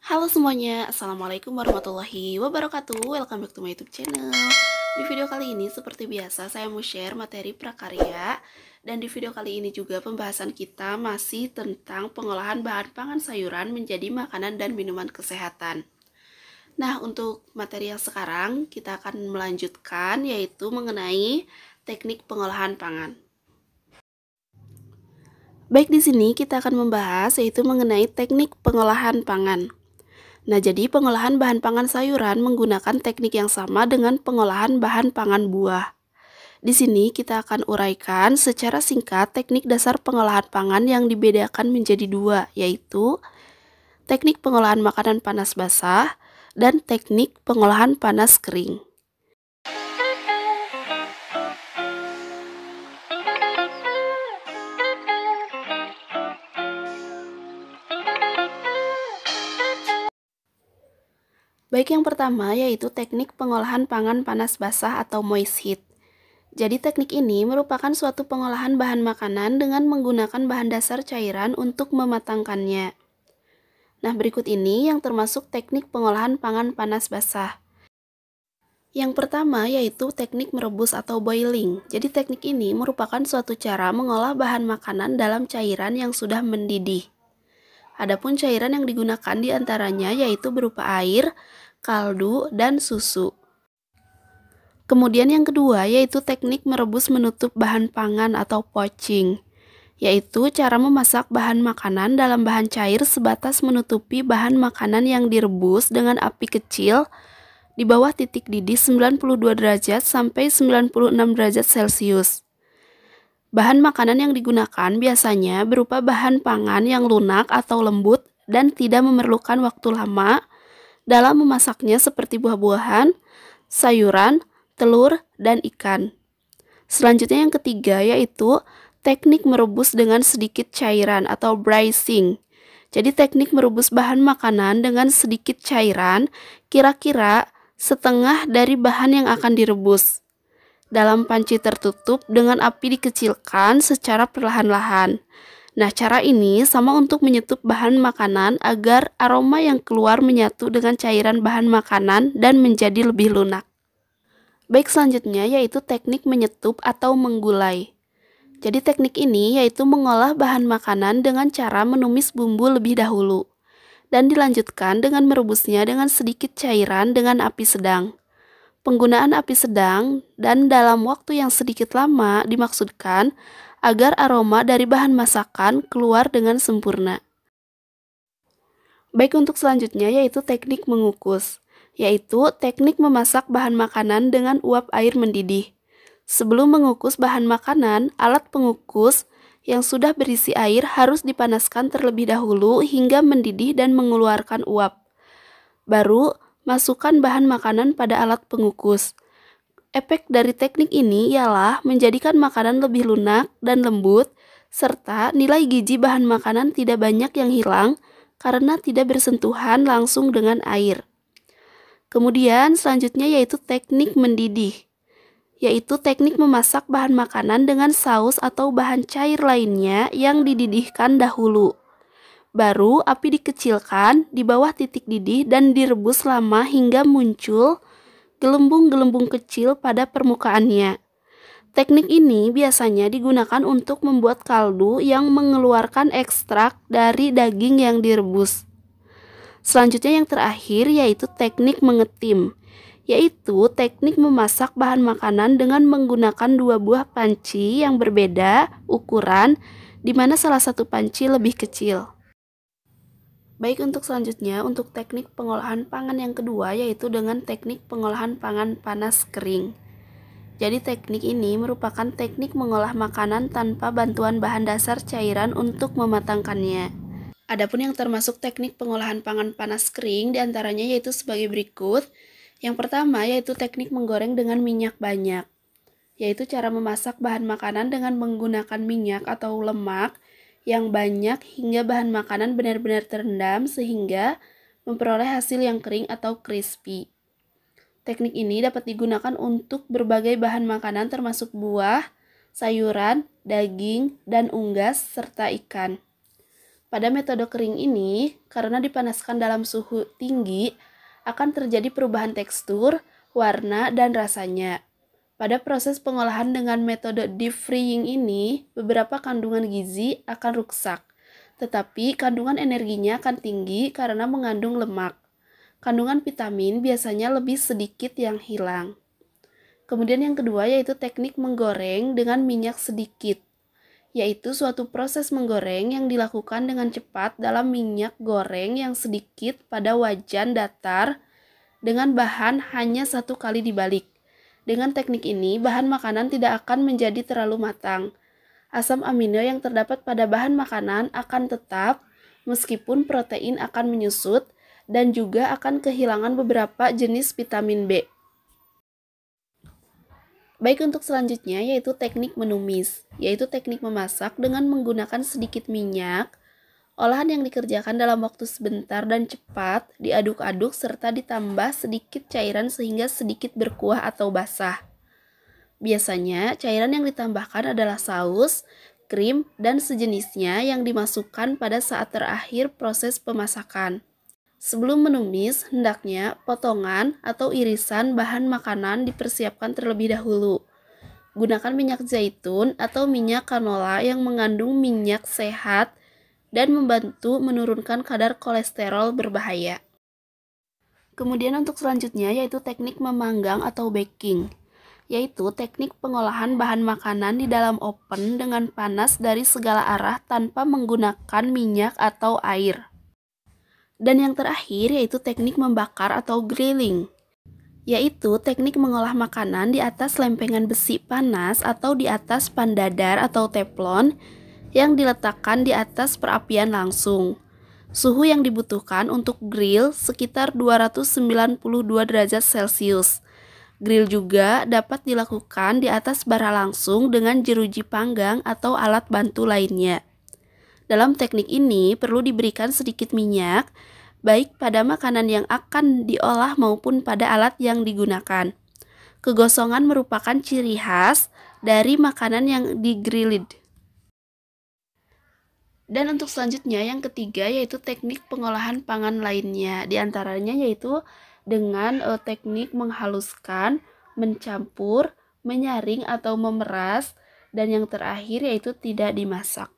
Halo semuanya, Assalamualaikum warahmatullahi wabarakatuh. Welcome back to my YouTube channel. Di video kali ini seperti biasa saya mau share materi prakarya. Dan di video kali ini juga pembahasan kita masih tentang pengolahan bahan pangan sayuran menjadi makanan dan minuman kesehatan. Nah, untuk materi yang sekarang kita akan melanjutkan yaitu mengenai teknik pengolahan pangan. Baik, di sini kita akan membahas yaitu mengenai teknik pengolahan pangan. Nah, jadi pengolahan bahan pangan sayuran menggunakan teknik yang sama dengan pengolahan bahan pangan buah. Di sini kita akan uraikan secara singkat teknik dasar pengolahan pangan yang dibedakan menjadi dua, yaitu teknik pengolahan makanan panas basah dan teknik pengolahan panas kering. Baik, yang pertama yaitu teknik pengolahan pangan panas basah atau moist heat. Jadi teknik ini merupakan suatu pengolahan bahan makanan dengan menggunakan bahan dasar cairan untuk mematangkannya. Nah, berikut ini yang termasuk teknik pengolahan pangan panas basah. Yang pertama yaitu teknik merebus atau boiling. Jadi teknik ini merupakan suatu cara mengolah bahan makanan dalam cairan yang sudah mendidih. Adapun cairan yang digunakan diantaranya yaitu berupa air, kaldu, dan susu. Kemudian yang kedua yaitu teknik merebus menutup bahan pangan atau poaching, yaitu cara memasak bahan makanan dalam bahan cair sebatas menutupi bahan makanan yang direbus dengan api kecil di bawah titik didih 92 derajat sampai 96 derajat Celcius. Bahan makanan yang digunakan biasanya berupa bahan pangan yang lunak atau lembut dan tidak memerlukan waktu lama dalam memasaknya seperti buah-buahan, sayuran, telur, dan ikan. Selanjutnya yang ketiga yaitu teknik merebus dengan sedikit cairan atau braising. Jadi teknik merebus bahan makanan dengan sedikit cairan, kira-kira setengah dari bahan yang akan direbus. Dalam panci tertutup dengan api dikecilkan secara perlahan-lahan. Nah, cara ini sama untuk menyetup bahan makanan agar aroma yang keluar menyatu dengan cairan bahan makanan dan menjadi lebih lunak. Baik, selanjutnya yaitu teknik menyetup atau menggulai. Jadi teknik ini yaitu mengolah bahan makanan dengan cara menumis bumbu lebih dahulu dan dilanjutkan dengan merebusnya dengan sedikit cairan dengan api sedang. Penggunaan api sedang dan dalam waktu yang sedikit lama dimaksudkan agar aroma dari bahan masakan keluar dengan sempurna. Baik, untuk selanjutnya yaitu teknik mengukus, yaitu teknik memasak bahan makanan dengan uap air mendidih. Sebelum mengukus bahan makanan, alat pengukus yang sudah berisi air harus dipanaskan terlebih dahulu hingga mendidih dan mengeluarkan uap. Baru, masukkan bahan makanan pada alat pengukus. Efek dari teknik ini ialah menjadikan makanan lebih lunak dan lembut, serta nilai gizi bahan makanan tidak banyak yang hilang karena tidak bersentuhan langsung dengan air. Kemudian selanjutnya yaitu teknik mendidih, yaitu teknik memasak bahan makanan dengan saus atau bahan cair lainnya yang dididihkan dahulu. Baru api dikecilkan di bawah titik didih dan direbus lama hingga muncul gelembung-gelembung kecil pada permukaannya. Teknik ini biasanya digunakan untuk membuat kaldu yang mengeluarkan ekstrak dari daging yang direbus. Selanjutnya yang terakhir yaitu teknik mengetim, yaitu teknik memasak bahan makanan dengan menggunakan dua buah panci yang berbeda ukuran, di mana salah satu panci lebih kecil. Baik, untuk selanjutnya untuk teknik pengolahan pangan yang kedua yaitu dengan teknik pengolahan pangan panas kering. Jadi teknik ini merupakan teknik mengolah makanan tanpa bantuan bahan dasar cairan untuk mematangkannya. Adapun yang termasuk teknik pengolahan pangan panas kering diantaranya yaitu sebagai berikut. Yang pertama yaitu teknik menggoreng dengan minyak banyak, yaitu cara memasak bahan makanan dengan menggunakan minyak atau lemak yang banyak hingga bahan makanan benar-benar terendam sehingga memperoleh hasil yang kering atau crispy. Teknik ini dapat digunakan untuk berbagai bahan makanan termasuk buah, sayuran, daging, dan unggas, serta ikan. Pada metode kering ini, karena dipanaskan dalam suhu tinggi, akan terjadi perubahan tekstur, warna, dan rasanya. Pada proses pengolahan dengan metode deep frying ini, beberapa kandungan gizi akan rusak, tetapi kandungan energinya akan tinggi karena mengandung lemak. Kandungan vitamin biasanya lebih sedikit yang hilang. Kemudian yang kedua yaitu teknik menggoreng dengan minyak sedikit, yaitu suatu proses menggoreng yang dilakukan dengan cepat dalam minyak goreng yang sedikit pada wajan datar dengan bahan hanya satu kali dibalik. Dengan teknik ini, bahan makanan tidak akan menjadi terlalu matang. Asam amino yang terdapat pada bahan makanan akan tetap, meskipun protein akan menyusut, dan juga akan kehilangan beberapa jenis vitamin B. Baik, untuk selanjutnya yaitu teknik menumis, yaitu teknik memasak dengan menggunakan sedikit minyak. Olahan yang dikerjakan dalam waktu sebentar dan cepat, diaduk-aduk serta ditambah sedikit cairan sehingga sedikit berkuah atau basah. Biasanya, cairan yang ditambahkan adalah saus, krim, dan sejenisnya yang dimasukkan pada saat terakhir proses pemasakan. Sebelum menumis, hendaknya potongan atau irisan bahan makanan dipersiapkan terlebih dahulu. Gunakan minyak zaitun atau minyak canola yang mengandung minyak sehat dan membantu menurunkan kadar kolesterol berbahaya. Kemudian untuk selanjutnya yaitu teknik memanggang atau baking, yaitu teknik pengolahan bahan makanan di dalam oven dengan panas dari segala arah tanpa menggunakan minyak atau air. Dan yang terakhir yaitu teknik membakar atau grilling, yaitu teknik mengolah makanan di atas lempengan besi panas atau di atas pan dadar atau teflon yang diletakkan di atas perapian langsung. Suhu yang dibutuhkan untuk grill sekitar 292 derajat Celcius. Grill juga dapat dilakukan di atas bara langsung dengan jeruji panggang atau alat bantu lainnya. Dalam teknik ini perlu diberikan sedikit minyak, baik pada makanan yang akan diolah maupun pada alat yang digunakan. Kegosongan merupakan ciri khas dari makanan yang di-grilled. Dan untuk selanjutnya yang ketiga yaitu teknik pengolahan pangan lainnya. Di antaranya yaitu dengan teknik menghaluskan, mencampur, menyaring atau memeras, dan yang terakhir yaitu tidak dimasak.